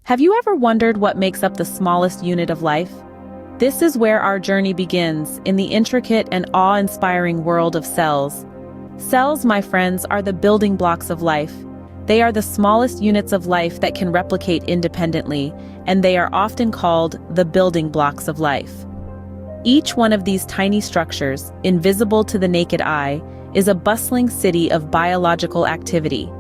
Have you ever wondered what makes up the smallest unit of life? This is where our journey begins, in the intricate and awe-inspiring world of cells. Cells, my friends, are the building blocks of life. They are the smallest units of life that can replicate independently, and they are often called the building blocks of life. Each one of these tiny structures, invisible to the naked eye, is a bustling city of biological activity.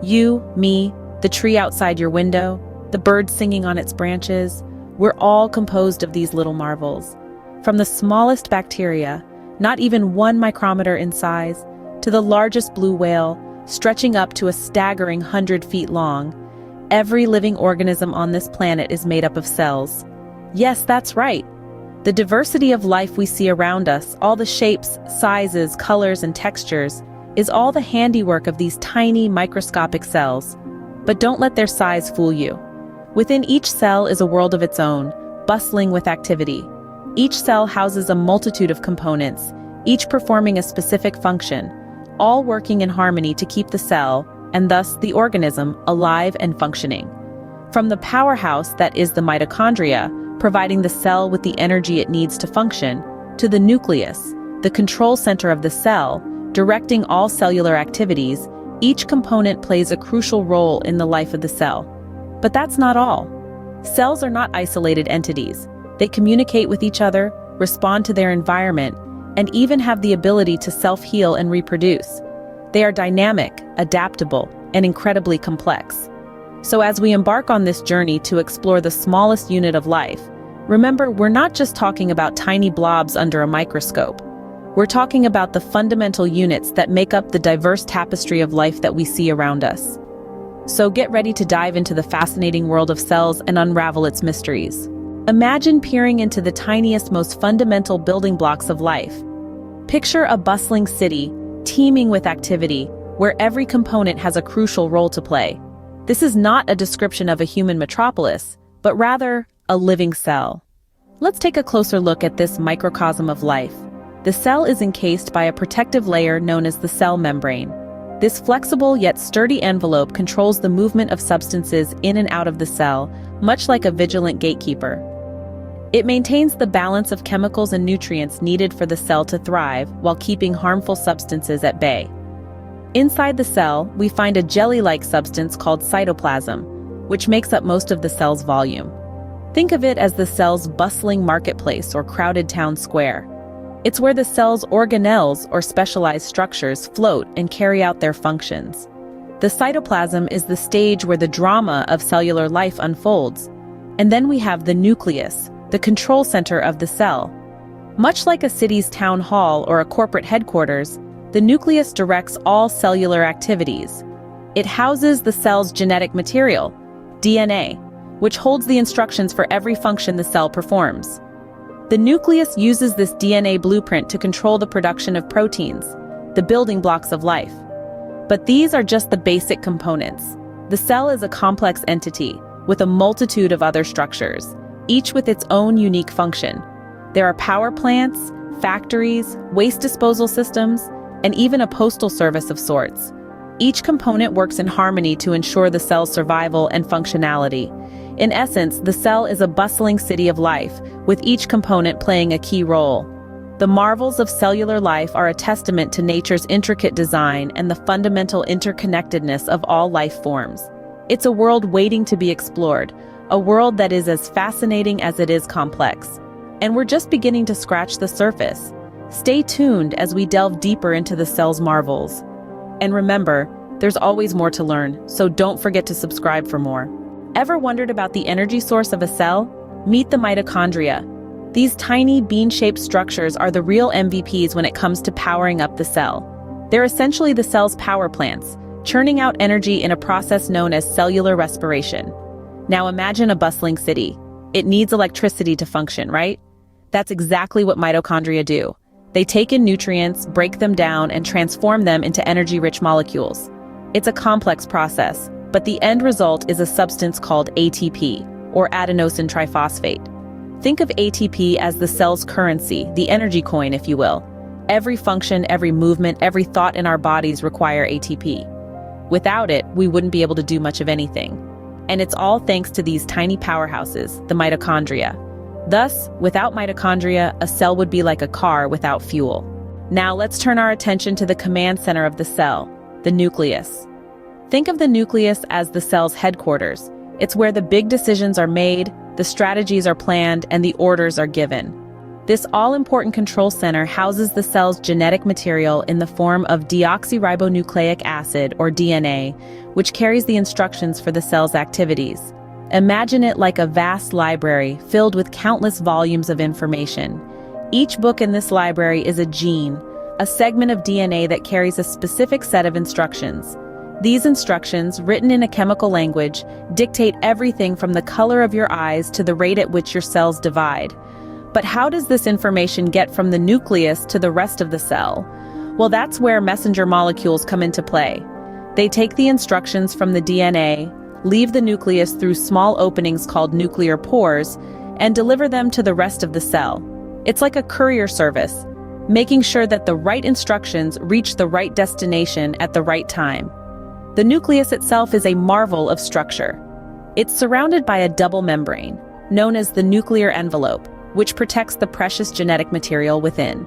You, me, the tree outside your window, the bird singing on its branches, we're all composed of these little marvels. From the smallest bacteria, not even 1 micrometer in size, to the largest blue whale, stretching up to a staggering 100 feet long, every living organism on this planet is made up of cells. Yes, that's right. The diversity of life we see around us, all the shapes, sizes, colors, and textures, is all the handiwork of these tiny microscopic cells. But don't let their size fool you. Within each cell is a world of its own, bustling with activity. Each cell houses a multitude of components, each performing a specific function, all working in harmony to keep the cell, and thus the organism, alive and functioning. From the powerhouse that is the mitochondria, providing the cell with the energy it needs to function, to the nucleus, the control center of the cell, directing all cellular activities, each component plays a crucial role in the life of the cell. But that's not all. Cells are not isolated entities. They communicate with each other, respond to their environment, and even have the ability to self-heal and reproduce. They are dynamic, adaptable, and incredibly complex. So as we embark on this journey to explore the smallest unit of life, remember, we're not just talking about tiny blobs under a microscope. We're talking about the fundamental units that make up the diverse tapestry of life that we see around us. So get ready to dive into the fascinating world of cells and unravel its mysteries. Imagine peering into the tiniest, most fundamental building blocks of life. Picture a bustling city, teeming with activity, where every component has a crucial role to play. This is not a description of a human metropolis, but rather a living cell. Let's take a closer look at this microcosm of life. The cell is encased by a protective layer known as the cell membrane. This flexible yet sturdy envelope controls the movement of substances in and out of the cell, much like a vigilant gatekeeper. It maintains the balance of chemicals and nutrients needed for the cell to thrive while keeping harmful substances at bay. Inside the cell, we find a jelly-like substance called cytoplasm, which makes up most of the cell's volume. Think of it as the cell's bustling marketplace or crowded town square. It's where the cell's organelles, or specialized structures, float and carry out their functions. The cytoplasm is the stage where the drama of cellular life unfolds. And then we have the nucleus, the control center of the cell. Much like a city's town hall or a corporate headquarters, the nucleus directs all cellular activities. It houses the cell's genetic material, DNA, which holds the instructions for every function the cell performs. The nucleus uses this DNA blueprint to control the production of proteins, the building blocks of life. But these are just the basic components. The cell is a complex entity, with a multitude of other structures, each with its own unique function. There are power plants, factories, waste disposal systems, and even a postal service of sorts. Each component works in harmony to ensure the cell's survival and functionality. In essence, the cell is a bustling city of life, with each component playing a key role. The marvels of cellular life are a testament to nature's intricate design and the fundamental interconnectedness of all life forms. It's a world waiting to be explored, a world that is as fascinating as it is complex. And we're just beginning to scratch the surface. Stay tuned as we delve deeper into the cell's marvels. And remember, there's always more to learn, so don't forget to subscribe for more. Ever wondered about the energy source of a cell? Meet the mitochondria. These tiny bean-shaped structures are the real MVPs when it comes to powering up the cell. They're essentially the cell's power plants, churning out energy in a process known as cellular respiration. Now imagine a bustling city. It needs electricity to function, right? That's exactly what mitochondria do. They take in nutrients, break them down, and transform them into energy-rich molecules. It's a complex process, but the end result is a substance called ATP, or adenosine triphosphate. Think of ATP as the cell's currency, the energy coin, if you will. Every function, every movement, every thought in our bodies require ATP. Without it, we wouldn't be able to do much of anything. And it's all thanks to these tiny powerhouses, the mitochondria. Thus, without mitochondria, a cell would be like a car without fuel. Now let's turn our attention to the command center of the cell, the nucleus. Think of the nucleus as the cell's headquarters. It's where the big decisions are made, the strategies are planned, and the orders are given. This all-important control center houses the cell's genetic material in the form of deoxyribonucleic acid, or DNA, which carries the instructions for the cell's activities. Imagine it like a vast library filled with countless volumes of information. Each book in this library is a gene, a segment of DNA that carries a specific set of instructions. These instructions, written in a chemical language, dictate everything from the color of your eyes to the rate at which your cells divide. But how does this information get from the nucleus to the rest of the cell? Well, that's where messenger molecules come into play. They take the instructions from the DNA, leave the nucleus through small openings called nuclear pores, and deliver them to the rest of the cell. It's like a courier service, making sure that the right instructions reach the right destination at the right time. The nucleus itself is a marvel of structure. It's surrounded by a double membrane, known as the nuclear envelope, which protects the precious genetic material within.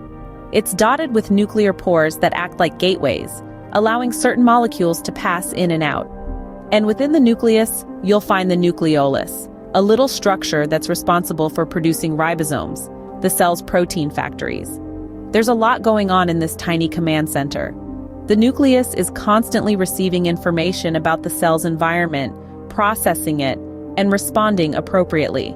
It's dotted with nuclear pores that act like gateways, allowing certain molecules to pass in and out. And within the nucleus, you'll find the nucleolus, a little structure that's responsible for producing ribosomes, the cell's protein factories. There's a lot going on in this tiny command center. The nucleus is constantly receiving information about the cell's environment, processing it, and responding appropriately.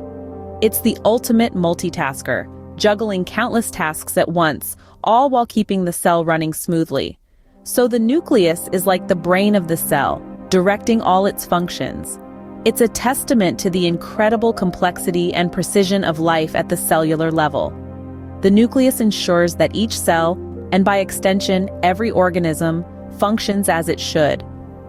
It's the ultimate multitasker, juggling countless tasks at once, all while keeping the cell running smoothly. So the nucleus is like the brain of the cell, directing all its functions. It's a testament to the incredible complexity and precision of life at the cellular level. The nucleus ensures that each cell, and by extension, every organism, functions as it should.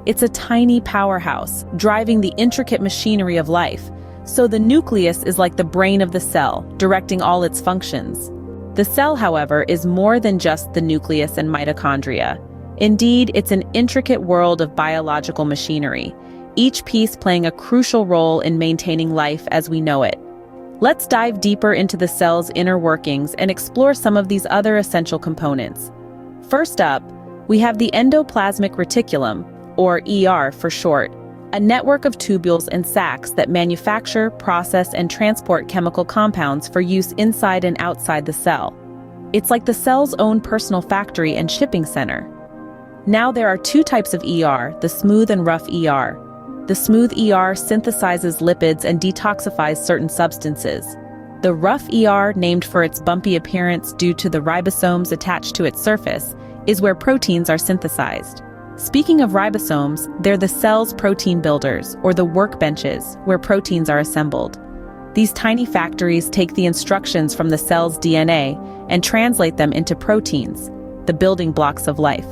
It's a tiny powerhouse, driving the intricate machinery of life. So the nucleus is like the brain of the cell, directing all its functions. The cell, however, is more than just the nucleus and mitochondria. Indeed, it's an intricate world of biological machinery, each piece playing a crucial role in maintaining life as we know it. Let's dive deeper into the cell's inner workings and explore some of these other essential components. First up, we have the endoplasmic reticulum, or ER for short, a network of tubules and sacs that manufacture, process, and transport chemical compounds for use inside and outside the cell. It's like the cell's own personal factory and shipping center. Now there are two types of ER, the smooth and rough ER. The smooth ER synthesizes lipids and detoxifies certain substances. The rough ER, named for its bumpy appearance due to the ribosomes attached to its surface, is where proteins are synthesized. Speaking of ribosomes, they're the cell's protein builders, or the workbenches, where proteins are assembled. These tiny factories take the instructions from the cell's DNA and translate them into proteins, the building blocks of life.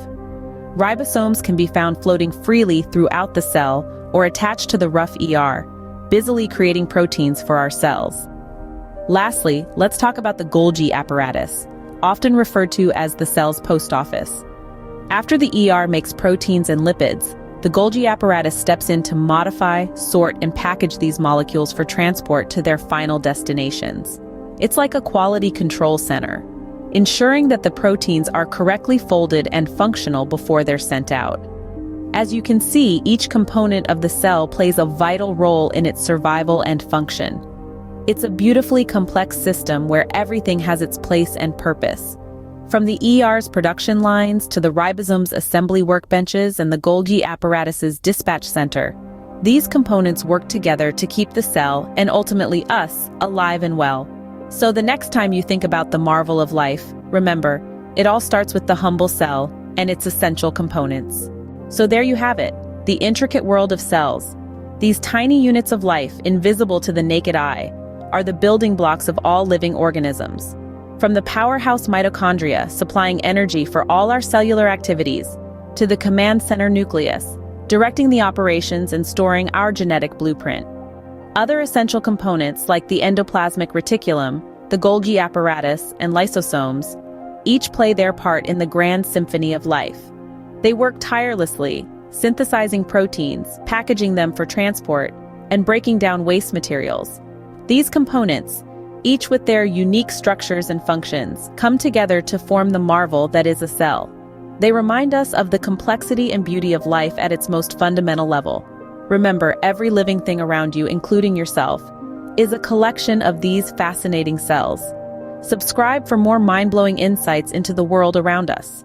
Ribosomes can be found floating freely throughout the cell or attached to the rough ER, busily creating proteins for our cells. Lastly, let's talk about the Golgi apparatus, often referred to as the cell's post office. After the ER makes proteins and lipids, the Golgi apparatus steps in to modify, sort, and package these molecules for transport to their final destinations. It's like a quality control center, ensuring that the proteins are correctly folded and functional before they're sent out. As you can see, each component of the cell plays a vital role in its survival and function. It's a beautifully complex system where everything has its place and purpose. From the ER's production lines to the ribosome's assembly workbenches and the Golgi apparatus's dispatch center, these components work together to keep the cell, and ultimately us, alive and well. So the next time you think about the marvel of life, remember, it all starts with the humble cell and its essential components. So there you have it, the intricate world of cells. These tiny units of life, invisible to the naked eye, are the building blocks of all living organisms. From the powerhouse mitochondria supplying energy for all our cellular activities, to the command center nucleus, directing the operations and storing our genetic blueprint. Other essential components like the endoplasmic reticulum, the Golgi apparatus, and lysosomes, each play their part in the grand symphony of life. They work tirelessly, synthesizing proteins, packaging them for transport, and breaking down waste materials. These components, each with their unique structures and functions, come together to form the marvel that is a cell. They remind us of the complexity and beauty of life at its most fundamental level. Remember, every living thing around you, including yourself, is a collection of these fascinating cells. Subscribe for more mind-blowing insights into the world around us.